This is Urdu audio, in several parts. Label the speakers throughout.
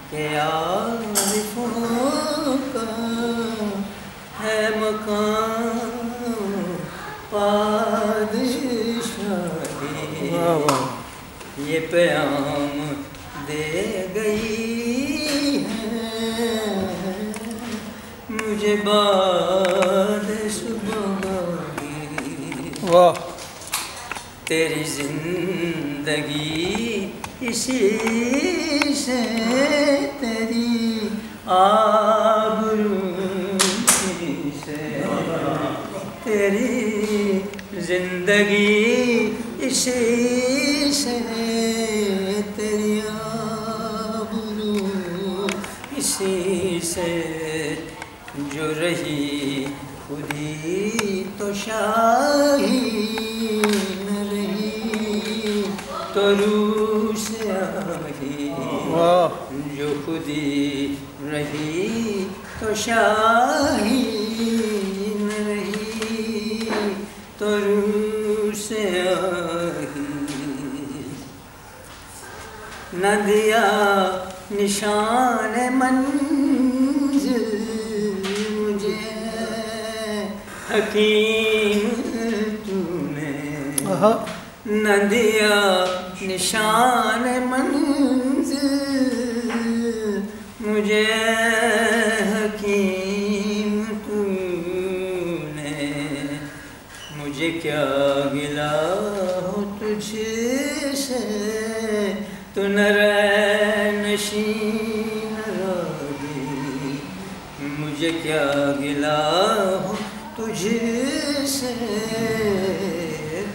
Speaker 1: کے عارفوں کا ہے مقام پادشاہی، یہ پیام دے گئی ہے مجھے باد صبحگاہی۔
Speaker 2: واہ،
Speaker 1: تیری زندگی اسی سے، تیری آبرو اسی سے، تیری زندگی اسی سے، تیری آبرو اسی سے، جو رہی خودی تو شاہی نہ رہی تو روح سے آہی، جو خودی رہی تو شاہی نہ رہی تو روح سے آہی، نہ دیا نشان منزل مجھے حکیم تو نے، نہ دیا نشان منزل مجھے حکیم تو نے، مجھے کیا گلا ہو تجھ سے، تو نہ رہ نشین راہی، مجھے کیا گلا ہو تجھ سے،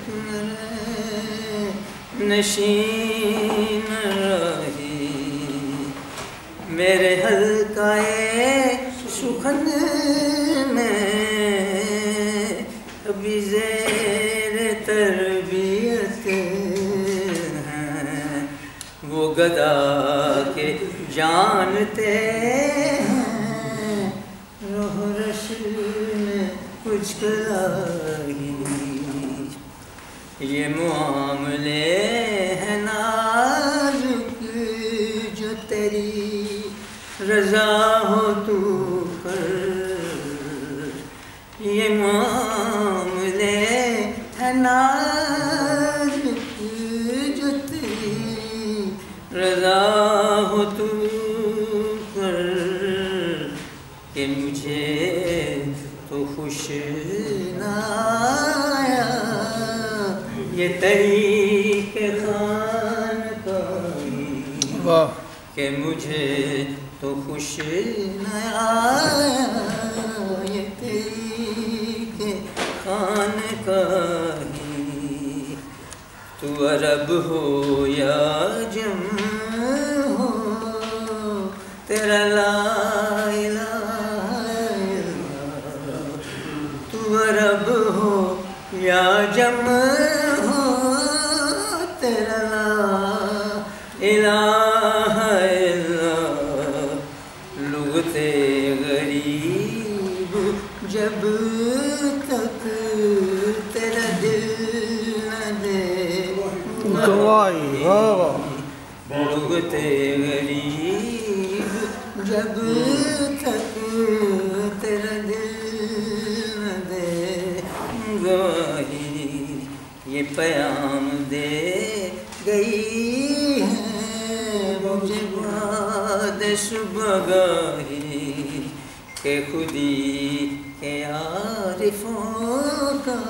Speaker 1: تو نہ رہ نشین راہی، میرے حلقہ سخن میں ابھی زیر تربیت ہیں، وہ گدا کے جانتے ہیں روح رشل میں کچھ کلاہی، یہ معاملے ہیں نازک جو تیری رضا ہو تو کر، یہ معاملے ہیں نازک جو تیری رضا ہو تو کر، کہ مجھے تو خوش نہ آیا یہ طریق خانقاہی، کہ مجھے تو خوش نہ آیا یہ طریق خانقاہی، تو عرب ہو یا عجم ہو تیرا لا الہ الا اللہ، تو عرب ہو یا عجم ہو تیرا لا الہ الا اللہ، لغت غریب جب تک تیرا دل نہ دے
Speaker 2: گواہی،
Speaker 1: لغت غریب جب تک تیرا دل نہ دے گواہی، یہ پیام دے گئی ہے مجھے باد صبحگاہی، کہ خودی کے عارفوں کا